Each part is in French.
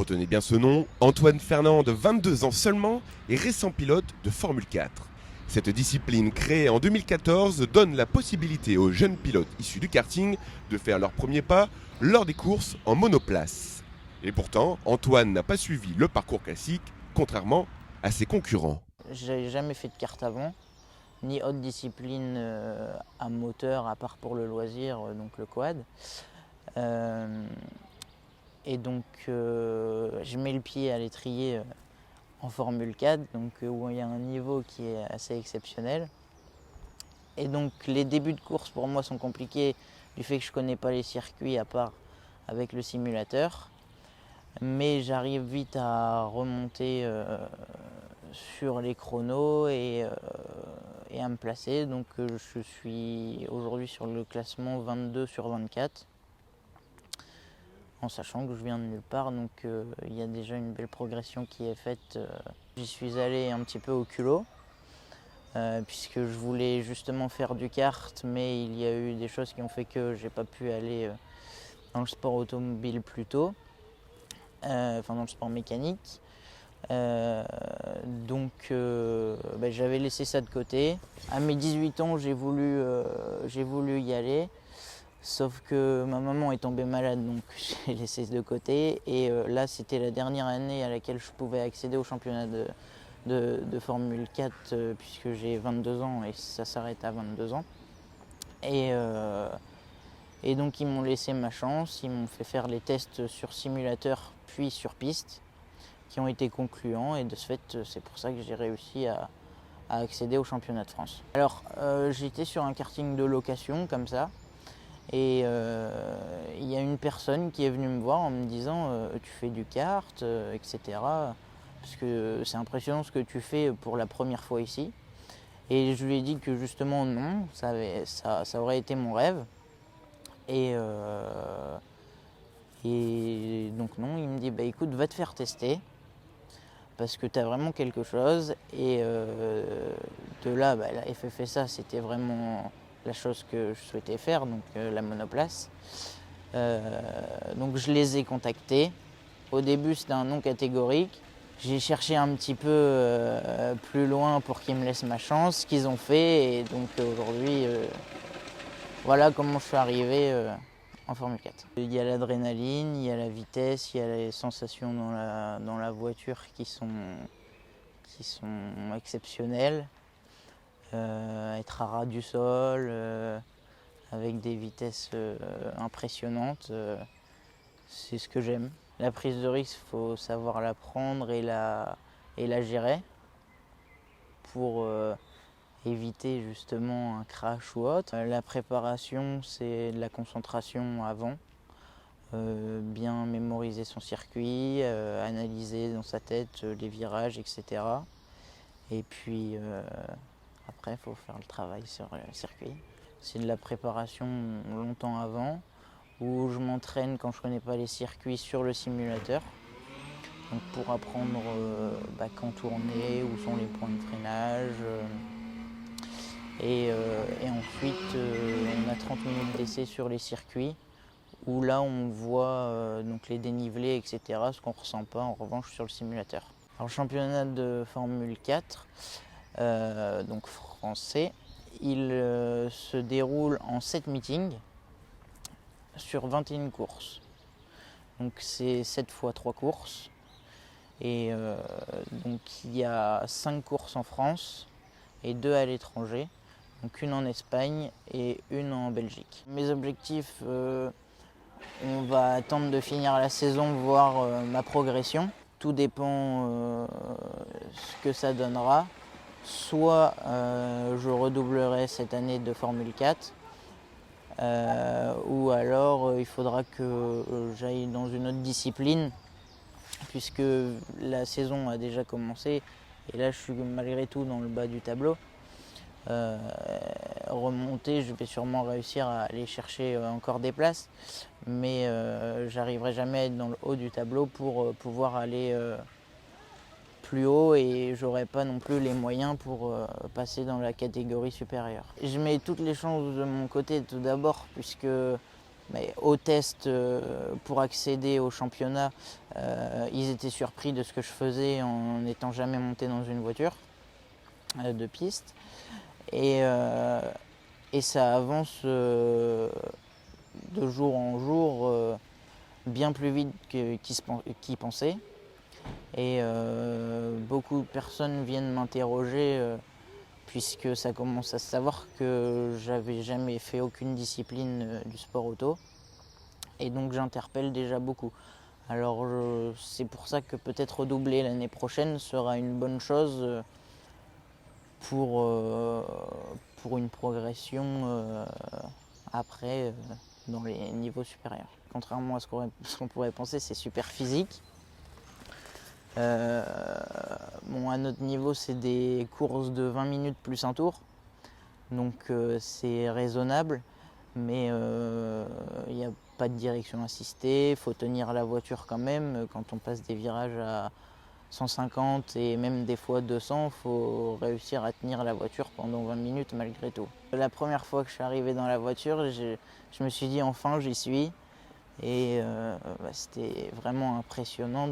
Retenez bien ce nom, Antoine Fernande, 22 ans seulement, est récent pilote de Formule 4. Cette discipline créée en 2014 donne la possibilité aux jeunes pilotes issus du karting de faire leurs premiers pas lors des courses en monoplace. Et pourtant, Antoine n'a pas suivi le parcours classique, contrairement à ses concurrents. J'avais jamais fait de kart avant, ni autre discipline à moteur à part pour le loisir, donc le quad. Et donc je mets le pied à l'étrier en Formule 4, donc, où il y a un niveau qui est assez exceptionnel. Et donc les débuts de course pour moi sont compliqués du fait que je ne connais pas les circuits à part avec le simulateur. Mais j'arrive vite à remonter sur les chronos et à me placer. Donc je suis aujourd'hui sur le classement 22 sur 24. En sachant que je viens de nulle part, donc il y a déjà une belle progression qui est faite. J'y suis allé un petit peu au culot, puisque je voulais justement faire du kart, mais il y a eu des choses qui ont fait que j'ai pas pu aller dans le sport automobile plus tôt, dans le sport mécanique. J'avais laissé ça de côté. À mes 18 ans, j'ai voulu y aller. Sauf que ma maman est tombée malade, donc j'ai laissé de côté. Et là, c'était la dernière année à laquelle je pouvais accéder au championnat de Formule 4, puisque j'ai 22 ans et ça s'arrête à 22 ans. Et donc, ils m'ont laissé ma chance. Ils m'ont fait faire les tests sur simulateur, puis sur piste, qui ont été concluants. Et de ce fait, c'est pour ça que j'ai réussi à accéder au championnat de France. Alors, j'étais sur un karting de location, comme ça. Et il y a une personne qui est venue me voir en me disant tu fais du kart, etc. Parce que c'est impressionnant ce que tu fais pour la première fois ici. Et je lui ai dit que justement non, ça aurait été mon rêve. Et donc non, il me dit écoute, va te faire tester. Parce que tu as vraiment quelque chose. Et de là, la FFSA, c'était vraiment la chose que je souhaitais faire, donc la monoplace. Donc je les ai contactés. Au début, c'était un non catégorique. J'ai cherché un petit peu plus loin pour qu'ils me laissent ma chance, ce qu'ils ont fait. Et donc aujourd'hui, voilà comment je suis arrivé en Formule 4. Il y a l'adrénaline, il y a la vitesse, il y a les sensations dans la voiture qui sont exceptionnelles. Être à ras du sol, avec des vitesses impressionnantes, c'est ce que j'aime. La prise de risque, il faut savoir la prendre et la gérer pour éviter justement un crash ou autre. La préparation, c'est de la concentration avant, bien mémoriser son circuit, analyser dans sa tête les virages, etc. Et puis après, il faut faire le travail sur le circuit. C'est de la préparation longtemps avant, où je m'entraîne quand je ne connais pas les circuits sur le simulateur. Donc pour apprendre quand tourner, où sont les points de freinage. Et ensuite, on a 30 minutes d'essai sur les circuits, où là on voit donc les dénivelés, etc. Ce qu'on ne ressent pas en revanche sur le simulateur. Alors, le championnat de Formule 4, donc français, il se déroule en 7 meetings sur 21 courses. Donc c'est 7 fois 3 courses. Et donc il y a 5 courses en France et 2 à l'étranger. Donc une en Espagne et une en Belgique. Mes objectifs, on va attendre de finir la saison, voir ma progression. Tout dépend ce que ça donnera. Soit je redoublerai cette année de Formule 4, ou alors il faudra que j'aille dans une autre discipline, puisque la saison a déjà commencé et là je suis malgré tout dans le bas du tableau. Remonter, je vais sûrement réussir à aller chercher encore des places, mais j'arriverai jamais à être dans le haut du tableau pour pouvoir aller plus haut, et j'aurai pas non plus les moyens pour passer dans la catégorie supérieure. Je mets toutes les chances de mon côté tout d'abord, puisque Mais au test, pour accéder au championnat, ils étaient surpris de ce que je faisais en n'étant jamais monté dans une voiture de piste. Et ça avance de jour en jour bien plus vite qu'ils pensaient. Et beaucoup de personnes viennent m'interroger puisque ça commence à se savoir que j'avais jamais fait aucune discipline du sport auto. Et donc j'interpelle déjà beaucoup. Alors c'est pour ça que peut-être redoubler l'année prochaine sera une bonne chose pour une progression après dans les niveaux supérieurs. Contrairement à ce qu'on pourrait penser, c'est super physique. Bon, à notre niveau, c'est des courses de 20 minutes plus un tour. Donc c'est raisonnable, mais il n'y a pas de direction assistée. Il faut tenir la voiture quand même. Quand on passe des virages à 150 et même des fois 200, il faut réussir à tenir la voiture pendant 20 minutes malgré tout. La première fois que je suis arrivé dans la voiture, je me suis dit enfin j'y suis. Et c'était vraiment impressionnant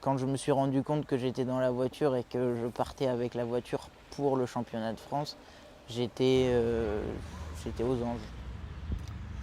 quand je me suis rendu compte que j'étais dans la voiture et que je partais avec la voiture pour le championnat de France, j'étais aux anges.